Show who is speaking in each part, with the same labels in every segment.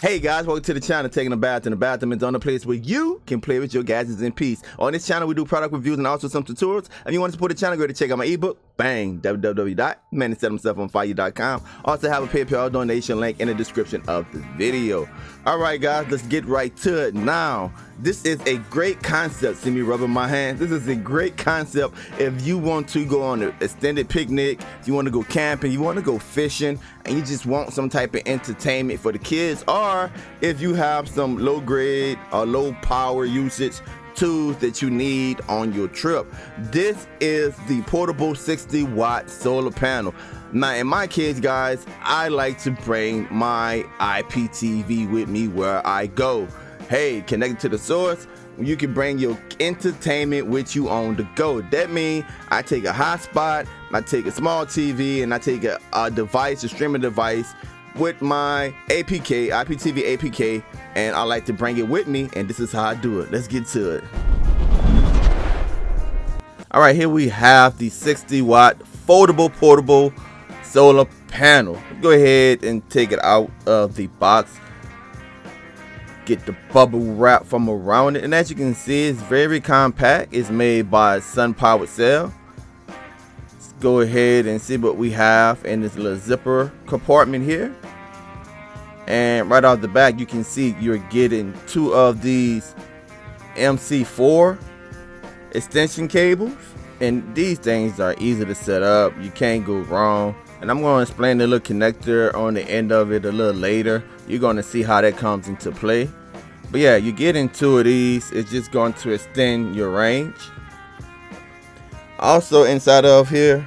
Speaker 1: Hey guys, welcome to the channel, Taking a Bath in the Bathroom. It's on the place where you can play with your gadgets in peace. On this channel, we do product reviews and also some tutorials. If you want to support the channel, go ahead and check out my ebook, bang, www.mansetthemselfonfire.com. Also have a PayPal donation link in the description of this video. All right, guys, let's get right to it now. This is a great concept. See me rubbing my hands? This is a great concept if you want to go on an extended picnic, if you want to go camping, you want to go fishing, and you just want some type of entertainment for the kids, or if you have some low grade or low power usage tools that you need on your trip. This is the portable 60-watt solar panel. Now in my case, guys, I like to bring my IPTV with me where I go. Hey, connected to the source, you can bring your entertainment with you on the go. That means I take a hotspot, I take a small TV, and I take a device, a streaming device with my APK, IPTV APK, and I like to bring it with me, and this is how I do it. Let's get to it. All right, here we have the 60-watt foldable portable solar panel. Go ahead and take it out of the box. Get the bubble wrap from around it, and as you can see, it's very compact. It's made by SUNGOLDPOWER Cell. Let's go ahead and see what we have in this little zipper compartment here. And right off the back, you can see you're getting two of these MC4 extension cables, and these things are easy to set up. You can't go wrong. And I'm going to explain the little connector on the end of it a little later. You're going to see how that comes into play. But yeah, you get two of these. It's just going to extend your range. Also inside of here,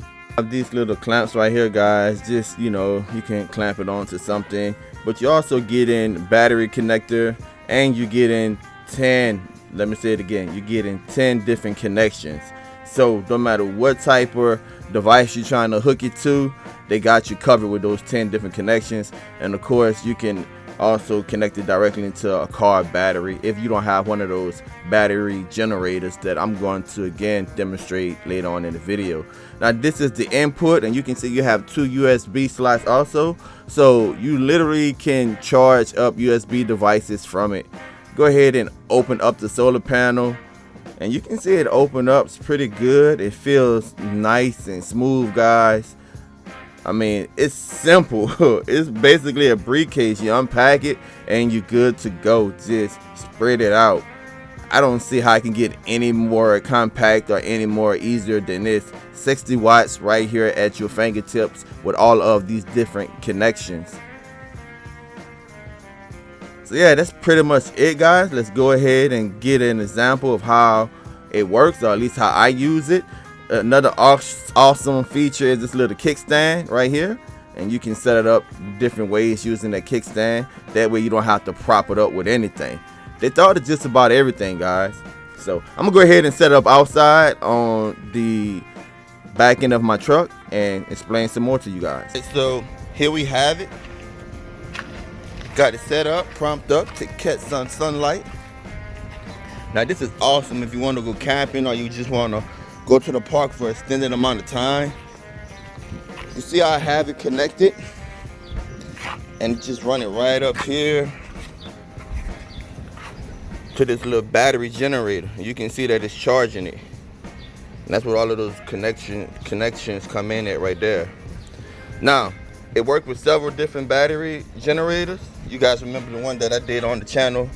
Speaker 1: I have these little clamps right here, guys. Just, you know, you can clamp it onto something. But you also get in battery connector, and you get in 10, let me say it again, you get in 10 different connections. So no matter what type of device you're trying to hook it to, they got you covered with those 10 different connections. And of course, you can also connect it directly into a car battery if you don't have one of those battery generators that I'm going to again demonstrate later on in the video. Now this is the input, and you can see you have two USB slots also, so you literally can charge up USB devices from it. Go ahead and open up the solar panel, and you can see it open up. It's pretty good. It feels nice and smooth, guys. I mean, it's simple. It's basically a briefcase. You unpack it and you're good to go. Just spread it out. I don't see how I can get any more compact or any more easier than this. 60 watts right here at your fingertips with all of these different connections. So yeah, that's pretty much it, guys. Let's go ahead and get an example of how it works, or at least how I use it. Another awesome feature is this little kickstand right here, and you can set it up different ways using that kickstand. That way you don't have to prop it up with anything. They thought of just about everything, guys. So I'm gonna go ahead and set it up outside on the back end of my truck and explain some more to you guys. So here we have it. Got it set up, propped up to catch some sunlight. Now this is awesome if you want to go camping, or you just want to go to the park for an extended amount of time. You see how I have it connected, and just run it right up here to this little battery generator. You can see that it's charging it, and that's where all of those connections come in at right there. Now it worked with several different battery generators. You guys remember the one that I did on the channel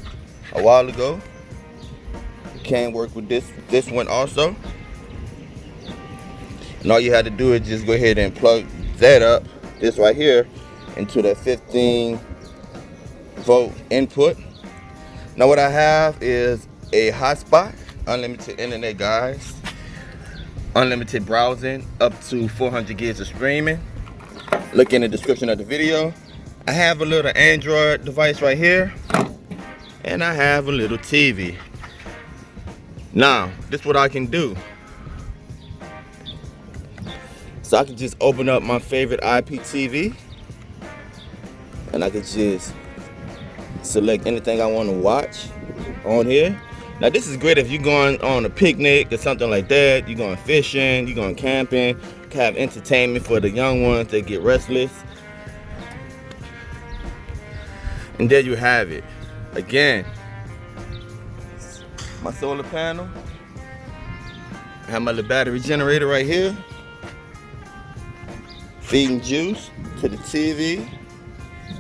Speaker 1: a while ago. It can work with this one also. And all you had to do is just go ahead and plug that up, this right here, into that 15-volt input. Now what I have is a hotspot, unlimited internet, guys, unlimited browsing, up to 400 gigs of streaming. Look in the description of the video. I have a little Android device right here, and I have a little TV. Now this is what I can do. So I can just open up my favorite IPTV, and I can just select anything I want to watch on here. Now this is great if you're going on a picnic or something like that. You're going fishing, you're going camping. You can have entertainment for the young ones that get restless. And there you have it. Again, my solar panel. I have my little battery generator right here, feeding juice to the TV,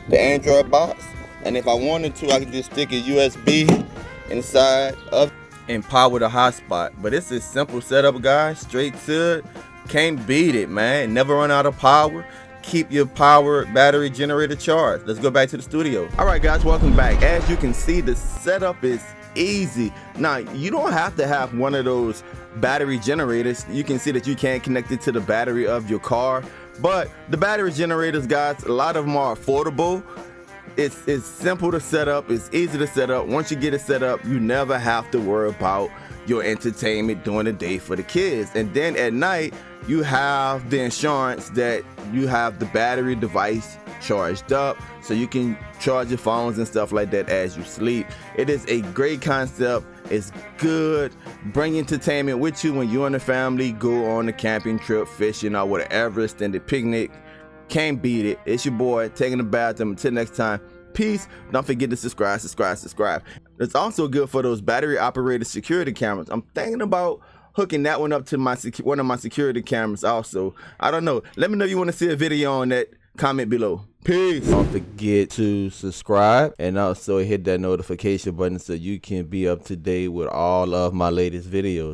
Speaker 1: the Android box, and if I wanted to, I could just stick a USB inside of and power the hotspot. But it's a simple setup, guys. Straight to it. Can't beat it, man. Never run out of power. Keep your power battery generator charged. Let's go back to the studio. All right, guys, welcome back. As you can see, the setup is easy. Now, you don't have to have one of those battery generators. You can see that you can connect it to the battery of your car, but the battery generators, guys, a lot of them are affordable. It's simple to set up. It's easy to set up. Once you get it set up, you never have to worry about your entertainment during the day for the kids. And then at night, you have the insurance that you have the battery device charged up, so you can charge your phones and stuff like that as you sleep. It is a great concept. It's good. Bring entertainment with you when you and the family go on a camping trip, fishing, or whatever extended picnic. Can't beat it. It's your boy taking a bathroom. Until next time, peace. Don't forget to subscribe. It's also good for those battery operated security cameras. I'm thinking about hooking that one up to my one of my security cameras also. I don't know. Let me know if you want to see a video on that. Comment below. Peace. Don't forget to subscribe and also hit that notification button so you can be up to date with all of my latest videos.